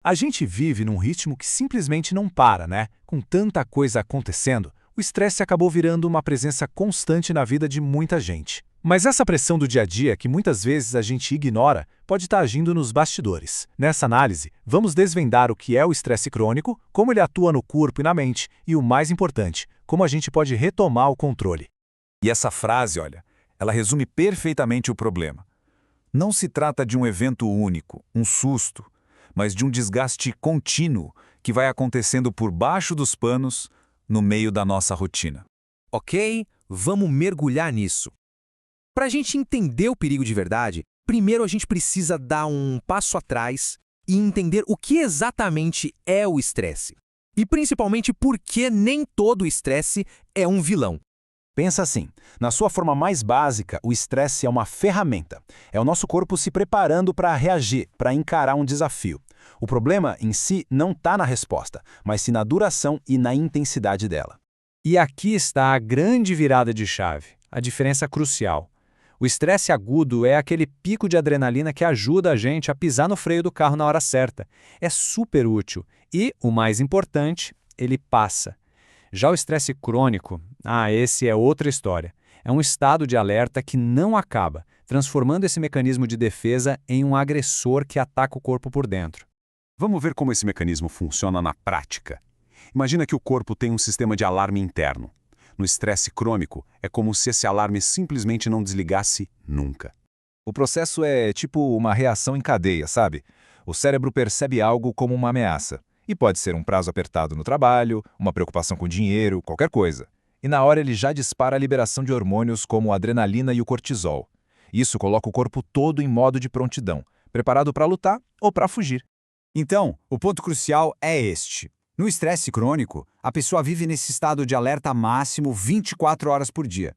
A gente vive num ritmo que simplesmente não para, né? Com tanta coisa acontecendo, o estresse acabou virando uma presença constante na vida de muita gente. Mas essa pressão do dia a dia, que muitas vezes a gente ignora, pode estar agindo nos bastidores. Nessa análise, vamos desvendar o que é o estresse crônico, como ele atua no corpo e na mente, e o mais importante, como a gente pode retomar o controle. E essa frase, olha, ela resume perfeitamente o problema. Não se trata de um evento único, um susto, mas de um desgaste contínuo que vai acontecendo por baixo dos panos, no meio da nossa rotina. Ok, vamos mergulhar nisso. Para a gente entender o perigo de verdade, primeiro a gente precisa dar um passo atrás e entender o que exatamente é o estresse. E principalmente por que nem todo estresse é um vilão. Pensa assim, na sua forma mais básica, o estresse é uma ferramenta. É o nosso corpo se preparando para reagir, para encarar um desafio. O problema em si não está na resposta, mas sim na duração e na intensidade dela. E aqui está a grande virada de chave, a diferença crucial. O estresse agudo é aquele pico de adrenalina que ajuda a gente a pisar no freio do carro na hora certa. É super útil e, o mais importante, ele passa. Já o estresse crônico, esse é outra história. É um estado de alerta que não acaba, transformando esse mecanismo de defesa em um agressor que ataca o corpo por dentro. Vamos ver como esse mecanismo funciona na prática. Imagina que o corpo tem um sistema de alarme interno. No estresse crônico, é como se esse alarme simplesmente não desligasse nunca. O processo é tipo uma reação em cadeia, sabe? O cérebro percebe algo como uma ameaça. E pode ser um prazo apertado no trabalho, uma preocupação com dinheiro, qualquer coisa. E na hora ele já dispara a liberação de hormônios como a adrenalina e o cortisol. Isso coloca o corpo todo em modo de prontidão, preparado para lutar ou para fugir. Então, o ponto crucial é este. No estresse crônico, a pessoa vive nesse estado de alerta máximo 24 horas por dia.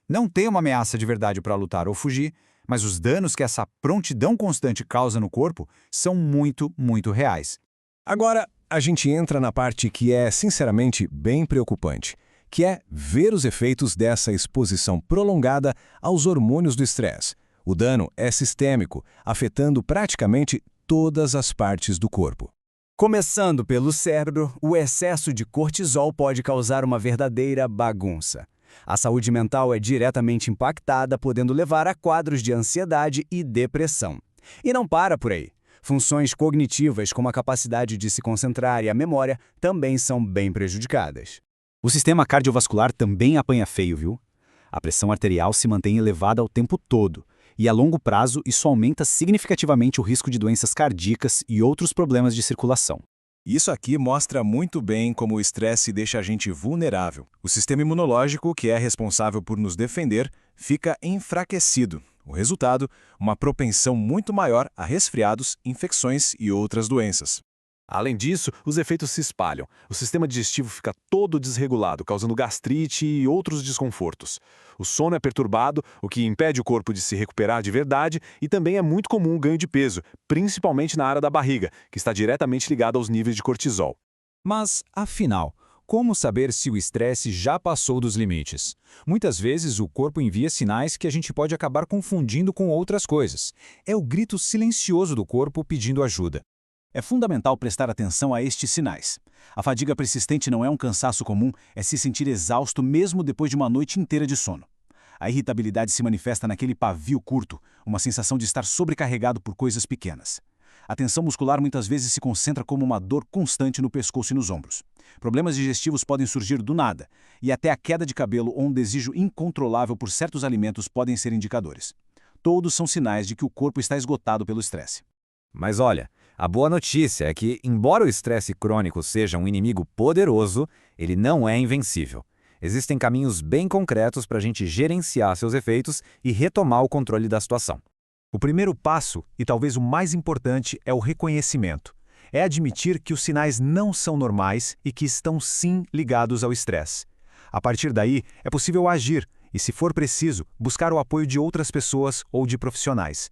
Não tem uma ameaça de verdade para lutar ou fugir, mas os danos que essa prontidão constante causa no corpo são muito, muito reais. Agora, a gente entra na parte que é, sinceramente, bem preocupante, que é ver os efeitos dessa exposição prolongada aos hormônios do estresse. O dano é sistêmico, afetando praticamente todas as partes do corpo. Começando pelo cérebro, o excesso de cortisol pode causar uma verdadeira bagunça. A saúde mental é diretamente impactada, podendo levar a quadros de ansiedade e depressão. E não para por aí. Funções cognitivas, como a capacidade de se concentrar e a memória, também são bem prejudicadas. O sistema cardiovascular também apanha feio, viu? A pressão arterial se mantém elevada o tempo todo, e a longo prazo isso aumenta significativamente o risco de doenças cardíacas e outros problemas de circulação. Isso aqui mostra muito bem como o estresse deixa a gente vulnerável. O sistema imunológico, que é responsável por nos defender, fica enfraquecido. O resultado, uma propensão muito maior a resfriados, infecções e outras doenças. Além disso, os efeitos se espalham. O sistema digestivo fica todo desregulado, causando gastrite e outros desconfortos. O sono é perturbado, o que impede o corpo de se recuperar de verdade, e também é muito comum o ganho de peso, principalmente na área da barriga, que está diretamente ligada aos níveis de cortisol. Mas, afinal, como saber se o estresse já passou dos limites? Muitas vezes o corpo envia sinais que a gente pode acabar confundindo com outras coisas. É o grito silencioso do corpo pedindo ajuda. É fundamental prestar atenção a estes sinais. A fadiga persistente não é um cansaço comum, é se sentir exausto mesmo depois de uma noite inteira de sono. A irritabilidade se manifesta naquele pavio curto, uma sensação de estar sobrecarregado por coisas pequenas. A tensão muscular muitas vezes se concentra como uma dor constante no pescoço e nos ombros. Problemas digestivos podem surgir do nada, e até a queda de cabelo ou um desejo incontrolável por certos alimentos podem ser indicadores. Todos são sinais de que o corpo está esgotado pelo estresse. Mas olha, a boa notícia é que, embora o estresse crônico seja um inimigo poderoso, ele não é invencível. Existem caminhos bem concretos para a gente gerenciar seus efeitos e retomar o controle da situação. O primeiro passo, e talvez o mais importante, é o reconhecimento. É admitir que os sinais não são normais e que estão sim ligados ao estresse. A partir daí, é possível agir e, se for preciso, buscar o apoio de outras pessoas ou de profissionais.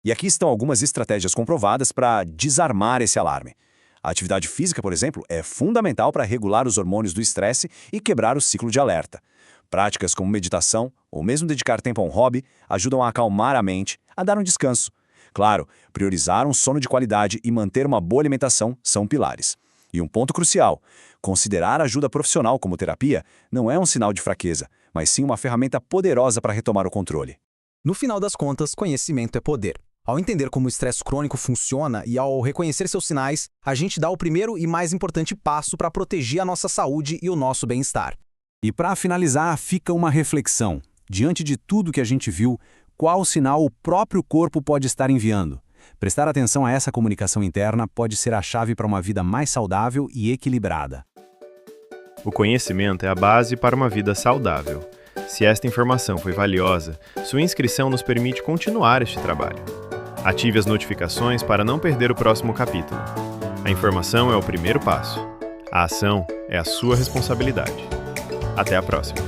E aqui estão algumas estratégias comprovadas para desarmar esse alarme. A atividade física, por exemplo, é fundamental para regular os hormônios do estresse e quebrar o ciclo de alerta. Práticas como meditação, ou mesmo dedicar tempo a um hobby, ajudam a acalmar a mente, a dar um descanso. Claro, priorizar um sono de qualidade e manter uma boa alimentação são pilares. E um ponto crucial: considerar ajuda profissional como terapia não é um sinal de fraqueza, mas sim uma ferramenta poderosa para retomar o controle. No final das contas, conhecimento é poder. Ao entender como o estresse crônico funciona e ao reconhecer seus sinais, a gente dá o primeiro e mais importante passo para proteger a nossa saúde e o nosso bem-estar. E para finalizar, fica uma reflexão. Diante de tudo que a gente viu, qual sinal o próprio corpo pode estar enviando? Prestar atenção a essa comunicação interna pode ser a chave para uma vida mais saudável e equilibrada. O conhecimento é a base para uma vida saudável. Se esta informação foi valiosa, sua inscrição nos permite continuar este trabalho. Ative as notificações para não perder o próximo capítulo. A informação é o primeiro passo. A ação é a sua responsabilidade. Até a próxima.